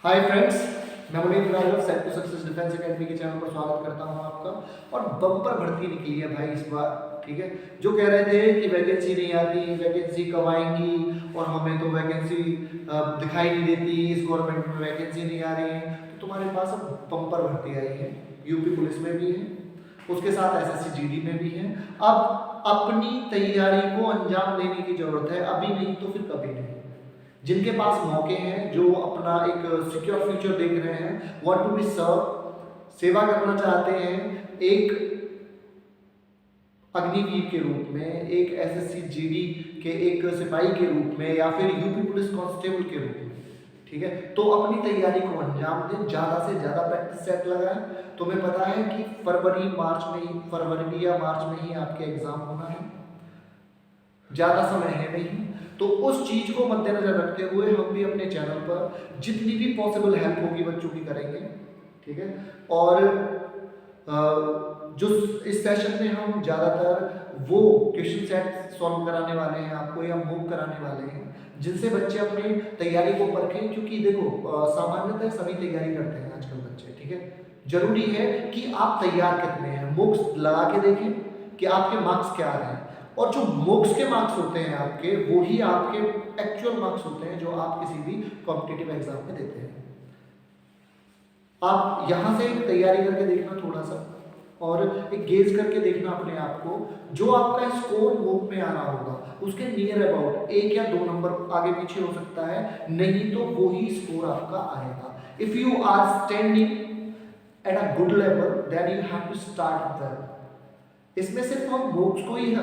हाय friends, मैं Munir driver set to success defence academy के channel पर स्वागत करता हूं आपका। और बम्पर भर्ती निकली है भाई इस बार। ठीक है, जो कह रहे थे कि वैकेंसी नहीं आती, वैकेंसी कब आएंगी और हमें तो वैकेंसी दिखाई नहीं देती, इस गवर्नमेंट में वैकेंसी नहीं आ रही है, तो तुम्हारे पास अब बम्पर भर्ती आई है। यूपी पुलिस में भी है, उसके साथ एसएससी जीडी में भी है। अब अपनी तैयारी को अंजाम देने की जरूरत है, अभी नहीं तो फिर कभी नहीं। जिनके पास मौके हैं, जो अपना एक सिक्योर फ्यूचर देख रहे हैं, वांट टू बी सर्व, सेवा करना चाहते हैं, एक अग्निवीर के रूप में, एक एसएससी जीडी के एक सिपाही के रूप में, या फिर यूपी पुलिस कांस्टेबल के रूप में, ठीक है, तो अपनी तैयारी को अंजाम दें, ज़्यादा से ज़्यादा प्रैक्टिस सेट लगाएं। तुम्हें पता है कि फरवरी या मार्च में ही आपके एग्जाम होना है, ज़्यादा समय है नहीं। तो उस चीज को मद्देनजर रखते हुए हम भी अपने चैनल पर जितनी भी पॉसिबल हेल्प होगी बच्चों की करेंगे, ठीक है। और जो इस सेशन में हम ज़्यादातर वो क्वेश्चन सेट सॉल्व कराने वाले हैं आपको, या मूव कराने वाले हैं, जिनसे बच्चे अपनी तैयारी को परखें। क्योंकि देखो, सामान्यतः सभी तैयारी करते हैं आजकल बच्चे, ठीक है। जरूरी है कि आप तैयार कितने हैं, बुक्स लगा के देखें कि आपके मार्क्स क्या आ रहे हैं, और जो बुक्स के मार्क्स होते हैं आपके, वो ही आपके एक्चुअल मार्क्स होते हैं जो आप किसी भी कॉम्पिटिटिव एग्जाम में देते हैं। आप यहाँ से तैयारी करके देखना थोड़ा सा, और एक गेज करके देखना अपने आप को, जो आपका स्कोर बुक में आ रहा होगा उसके नियर अबाउट 1 या 2 नंबर आगे पीछे हो सकता है, नहीं तो वो ही स्कोर आपका आएगा। If you are standing at a good level, then you have to start that. इसमें सिर्फ हम बुक्स को ही,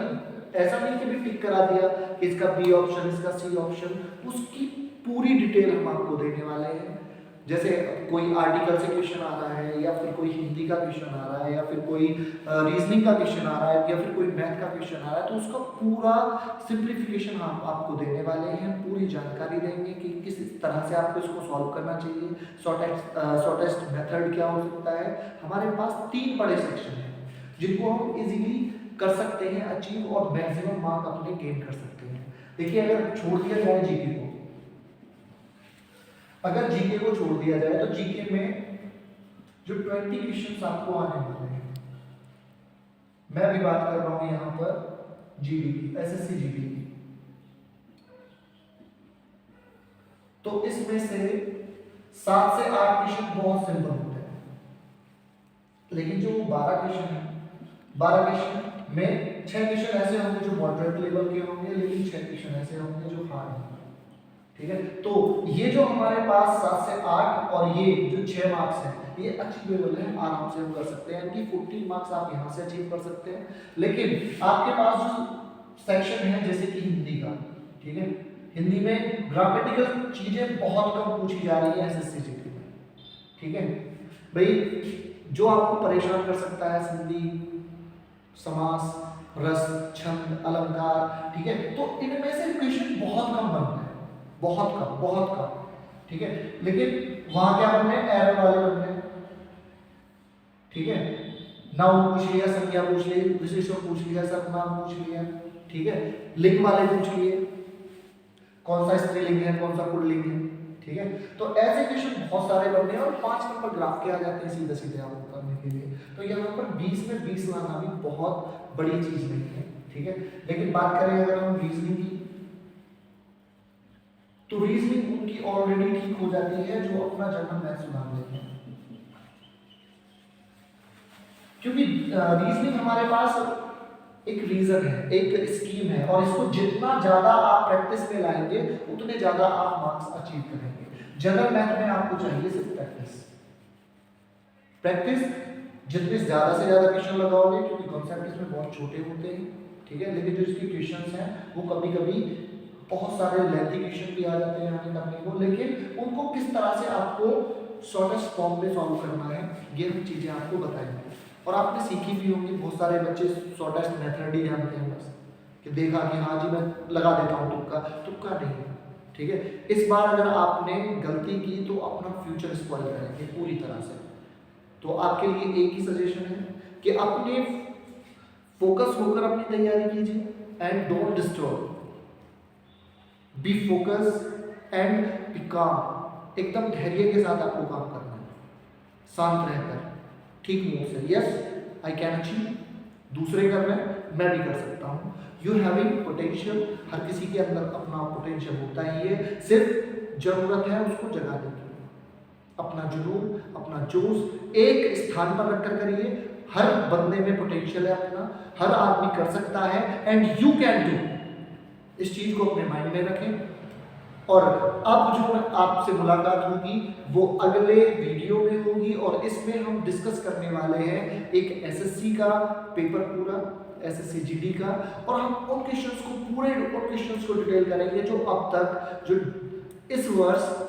ऐसा नहीं कि भी टिक करा दिया कि इसका बी ऑप्शन, इसका सी ऑप्शन, उसकी पूरी डिटेल हम आपको देने वाले हैं। जैसे कोई आर्टिकल से क्वेश्चन आ रहा है, या फिर कोई हिंदी का क्वेश्चन आ रहा है, या फिर कोई रीजनिंग का क्वेश्चन आ रहा है, या फिर कोई मैथ का क्वेश्चन आ रहा है, तो उसका पूरा सिंप्लीफिकेशन हम आपको देने वाले हैं। पूरी जानकारी देंगे कि किस तरह से आपको इसको सॉल्व करना चाहिए, शॉर्टेस्ट मेथड क्या हो सकता है। हमारे पास 3 बड़े सेक्शन हैं जिनको हम इजीली कर सकते हैं अचीव, और मैक्सिमम मार्क अपने गेन कर सकते हैं। देखिए, अगर छोड़ दिया जाए जीके को, अगर जीके को छोड़ दिया जाए तो जीके में जो 20 क्वेश्चंस आपको आने वाले हैं, मैं भी बात कर रहा हूं यहां पर जीडी की, एसएससी जीडी की, तो इसमें से 7 से 8 क्वेश्चन बहुत सिंपल होते हैं, लेकिन जो 12 क्वेश्चन है, 12 क्वेश्चन में 6 क्वेश्चन ऐसे होंगे जो मॉडरेट लेवल के होंगे, लेकिन 6 क्वेश्चन ऐसे होंगे जो हार्ड होंगे, ठीक है। तो ये जो हमारे पास 7 से 8 और ये जो 6 मार्क्स हैं, ये अचीवेबल है, आराम से हम कर सकते हैं। कि 14 मार्क्स आप यहाँ से अचीव कर सकते हैं। लेकिन आपके पास जो सेक्शन है, जैसे कि हिंदी का, ठीक है, हिंदी में ग्रामेटिकल चीजें बहुत कम पूछी जा रही है एसएससी जीडी में, ठीक है भाई। जो आपको परेशान कर सकता है, संधि, समास, रस, छंद, अलंकार, ठीक है, तो इनमें से क्वेश्चन बहुत कम बनते हैं, बहुत कम, ठीक है। लेकिन वहां क्या बनने, एरर वाले बनने, ठीक है। नाउन पूछ लिया, संज्ञा पूछ ली, विशेषण पूछ लिया, सर्वनाम पूछ लिया, ठीक है। लिंग वाले पूछ लिए, कौन सा स्त्रीलिंग है, कौन सा पुल्लिंग है, ठीक है। तो ऐसे क्वेश्चन बहुत सारे बनने हैं, और 5 नंबर ग्राफ के आ जाते हैं सीधे सीधे आपको करने के लिए। तो यहाँ पर 20 में 20 लाना भी बहुत बड़ी चीज नहीं है, ठीक है। लेकिन बात करें अगर हम रीजनिंग की, तो रीजनिंग उनकी ऑलरेडी ठीक हो जाती है जो अपना जनरल मैथ सुधार लेते हैं। क्योंकि रीजनिंग हमारे पास एक रीजन है, एक स्कीम है, और इसको जितना ज्यादा आप प्रैक्टिस में लाएंगे उतने ज्यादा आप मार्क्स अचीव करेंगे। जनरल मैथ में आपको चाहिए सिर्फ प्रैक्टिस जितने ज्यादा से ज्यादा क्वेश्चन लगाओगे, क्योंकि कॉन्सेप्ट इसमें बहुत छोटे होते हैं, ठीक है। लेकिन जो इसके क्वेश्चंस हैं वो कभी कभी बहुत सारे लेंथी क्वेश्चन भी आ जाते हैं आने करने को, लेकिन उनको किस तरह से आपको शॉर्टेस्ट फॉर्म में सॉल्व करना है, ये हम चीजें आपको बताएंगे। और आपने सीखी भी होंगी, बहुत सारे बच्चे शॉर्टेस्ट मेथड ही जानते हैं, बस कि देखा कि हाँ जी मैं लगा देता हूँ तुक्का नहीं, ठीक है। इस बार अगर आपने गलती की तो अपना फ्यूचर स्पॉइल करेंगे पूरी तरह से। तो आपके लिए एक ही सजेशन है कि अपने फोकस होकर अपनी तैयारी कीजिए, and don't disturb, be focus and be calm, एकदम धैर्य के साथ आपको काम करना है, शांत रहकर, ठीक मूड से। यस आई कैन अचीव, दूसरे कर रहे हैं मैं भी कर सकता हूँ। यू हैविंग पोटेंशियल, हर किसी के अंदर अपना पोटेंशियल होता ही है, सिर्फ जरूरत है उसको जगाने की। अपना जुनून, अपना जोश एक स्थान पर रखकर करिए। हर बंदे में पोटेंशियल है अपना, हर आदमी कर सकता है, एंड यू कैन डू। इस चीज को अपने माइंड में रखें। और अब जो आपसे मुलाकात होगी वो अगले वीडियो में होगी, और इसमें हम डिस्कस करने वाले हैं एक एसएससी का पेपर, पूरा एसएससी जीडी का, और हम उन क्वेश्चंस को उन क्वेश्चंस को डिटेल करेंगे जो अब तक जो इस वर्ष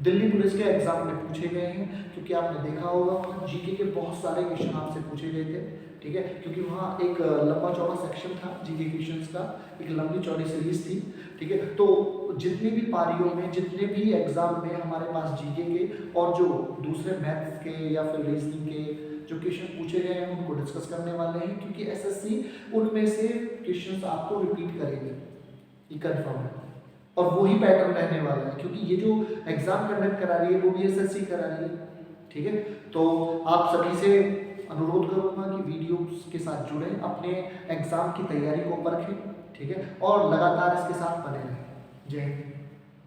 दिल्ली पुलिस के एग्जाम में पूछे गए हैं। क्योंकि आपने देखा होगा जीके के बहुत सारे क्वेश्चन आपसे पूछे गए थे, ठीक है, क्योंकि वहाँ एक लंबा चौड़ा सेक्शन था जीके क्वेश्चंस का, एक लंबी चौड़ी सीरीज थी, ठीक है। तो जितनी भी पारियों में, जितने भी एग्जाम में हमारे पास जीके के और जो दूसरे मैथ्स के या फिर रीजनिंग के जो क्वेश्चन पूछे गए हैं उनको डिस्कस करने वाले हैं, क्योंकि एसएससी उनमें से क्वेश्चंस आपको रिपीट करेगी, ये कंफर्म है। और वही पैटर्न रहने वाला है, क्योंकि ये जो एग्जाम कंडक्ट करा रही है वो भी एसएससी करा रही है, ठीक है। तो आप सभी से अनुरोध करूंगा कि वीडियोस के साथ जुड़ें, अपने एग्जाम की तैयारी को परखें, ठीक है, और लगातार इसके साथ बने रहें। जय हिंद।